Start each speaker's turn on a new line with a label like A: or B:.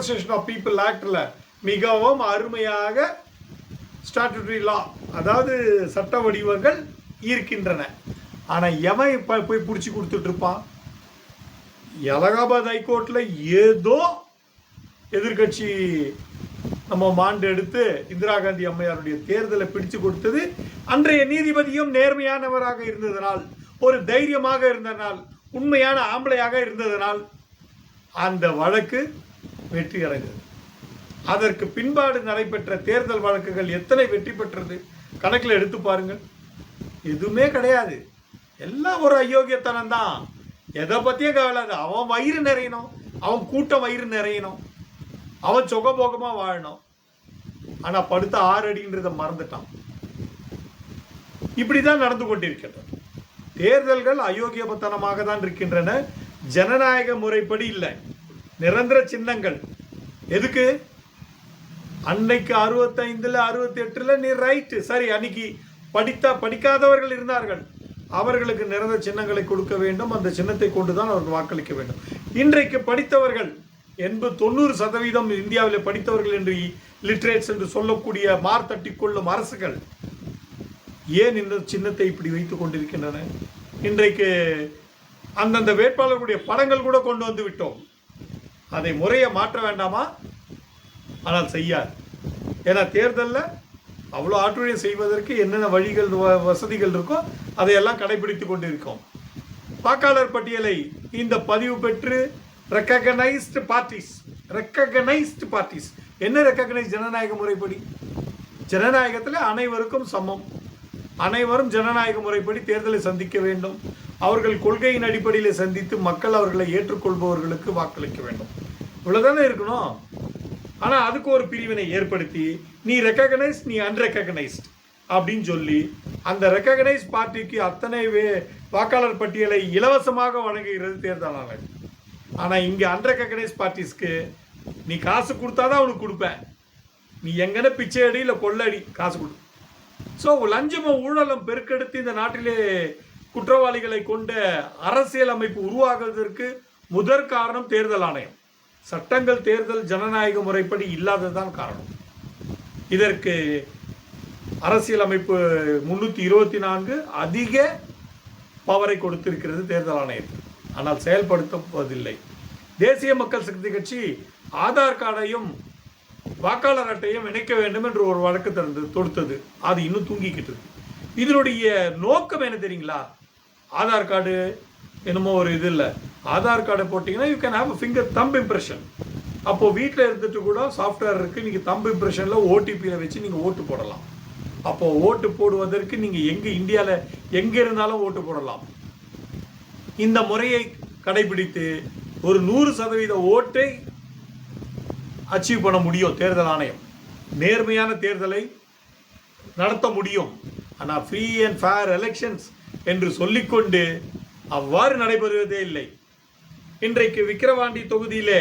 A: Representation of people ஆக்டில் மிகவும் அருமையாக ஸ்டாட்டுட்டரி லா, அதாவது சட்ட வடிவங்கள் இருக்கின்றன. ஆனால் எவன் போய் பிடிச்சி கொடுத்துட்டு இருப்பான்? அலகாபாத் ஹைகோர்ட்டில் ஏதோ எதிர்கட்சி நம்ம மாண்டு எடுத்து இந்திரா காந்தி அம்மையாருடைய தேர்தலை பிடிச்சு கொடுத்தது அன்றைய நீதிபதியும் நேர்மையானவராக இருந்ததனால், ஒரு தைரியமாக இருந்ததனால், உண்மையான ஆம்பளையாக இருந்ததனால் அந்த வழக்கு வெற்றி அடைந்தது. அதற்கு பின்பாடு நடைபெற்ற தேர்தல் வழக்குகள் எத்தனை வெற்றி பெற்றது கணக்கில் எடுத்து பாருங்கள். எதுவுமே கிடையாது. எல்லாம் ஒரு அயோக்கியத்தனம் தான். எதை பற்றியும் கவலாது. அவன் வயிறு நிறையணும், அவன் கூட்டம் வயிறு நிறையணும், அவன் சுகபோகமாக வாழணும். ஆனால் படுத்த 6 அடின்றதை மறந்துட்டான். இப்படிதான் நடந்து கொண்டிருக்கின்றன. தேர்தல்கள் அயோக்கியத்தனமாக தான் இருக்கின்றன. ஜனநாயக முறைப்படி இல்லை. நிரந்தர சின்னங்கள் எதுக்கு? அன்னைக்கு 65 68 நீ ரைட்டு சரி, அன்னைக்கு படிக்காதவர்கள் இருந்தார்கள், அவர்களுக்கு நிரந்தர சின்னங்களை கொடுக்க வேண்டும். அந்த சின்னத்தை கொண்டுதான் அவர்கள் வாக்களிக்க வேண்டும். இன்றைக்கு படித்தவர்கள் 80-90% இந்தியாவில் படித்தவர்கள் என்று லிட்ரேட்ஸ் என்று சொல்லக்கூடிய மார்த்தட்டி கொள்ளும் அரசுகள் ஏன் இந்த சின்னத்தை இப்படி வைத்துக் கொண்டிருக்கின்றன? இன்றைக்கு அந்தந்த வேட்பாளர்களுடைய படங்கள் கூட கொண்டு வந்து விட்டோம். அதை முறையை மாற்ற வேண்டாமா? ஆனால் செய்யாது. ஏன்னா தேர்தலில் அவ்வளோ ஆற்றுழியம் செய்வதற்கு என்னென்ன வழிகள் வசதிகள் இருக்கோ அதையெல்லாம் கடைபிடித்து கொண்டு இருக்கோம். வாக்காளர் பட்டியலை இந்த பதிவு பெற்று ரெக்கக்னைஸ்டு பார்ட்டிஸ் என்ன ரெக்கக்னைஸ்? ஜனநாயக முறைப்படி. ஜனநாயகத்தில் அனைவருக்கும் சமம். அனைவரும் ஜனநாயக முறைப்படி தேர்தலை சந்திக்க வேண்டும். அவர்கள் கொள்கையின் அடிப்படையில் சந்தித்து மக்கள் அவர்களை ஏற்றுக்கொள்பவர்களுக்கு வாக்களிக்க வேண்டும். இவ்வளோதானே இருக்கணும். ஆனால் அதுக்கு ஒரு பிரிவினை ஏற்படுத்தி நீ ரெக்கக்னைஸ், நீ அன்ரெக்கக்னைஸ்ட் அப்படின்னு சொல்லி அந்த ரெக்கக்னைஸ் பார்ட்டிக்கு அத்தனை வாக்காளர் பட்டியலை இலவசமாக வழங்குகிறது தேர்தல் ஆணையம். ஆனால் இங்கே அன்ரெக்கக்னைஸ் பார்ட்டிஸ்க்கு நீ காசு கொடுத்தாதான் அவனுக்கு கொடுப்பேன். நீ எங்கன்னா பிச்சை அடி இல்லை கொள்ளடி, காசு கொடு. ஸோ லஞ்சமும் ஊழலும் பெருக்கெடுத்து இந்த நாட்டிலே குற்றவாளிகளை கொண்ட அரசியல் அமைப்பு உருவாகுவதற்கு முதற் காரணம் தேர்தல் ஆணையம். சட்டங்கள் தேர்தல் ஜனநாயக முறைப்படி இல்லாததுதான் காரணம். இதற்கு அரசியல் அமைப்பு 324 அதிக பவரை கொடுத்திருக்கிறது தேர்தல் ஆணையத்தில். ஆனால் செயல்படுத்துவதில்லை. தேசிய மக்கள் சக்தி கட்சி ஆதார் கார்டையும் வாக்காளர் அட்டையும் இணைக்க வேண்டும் என்று ஒரு வழக்கு தொடுத்தது. அது இன்னும் தூங்கிக்கிட்டு. இதனுடைய நோக்கம் என்ன தெரியுங்களா? ஆதார் கார்டு என்னமோ ஒரு இது இல்லை. ஆதார் கார்டை போட்டிங்கன்னா you can have finger thumb impression. அப்போது வீட்டில் இருந்துட்டு கூட சாஃப்ட்வேர் இருக்குது. நீங்கள் தம்ப் இம்ப்ரெஷனில் ஓடிபியில் வச்சு நீங்கள் ஓட்டு போடலாம். அப்போது ஓட்டு போடுவதற்கு நீங்கள் இந்தியாவில் எங்கே இருந்தாலும் ஓட்டு போடலாம். இந்த முறையை கடைபிடித்து ஒரு 100% ஓட்டை அச்சீவ் பண்ண முடியும் தேர்தல் ஆணையம். நேர்மையான தேர்தலை நடத்த முடியும். ஆனால் ஃப்ரீ அண்ட் ஃபேர் எலெக்ஷன்ஸ் என்று சொல்லிக்கொண்டு அவ்வாறு நடைபெறுவதே இல்லை. இன்றைக்கு விக்கிரவாண்டி தொகுதியிலே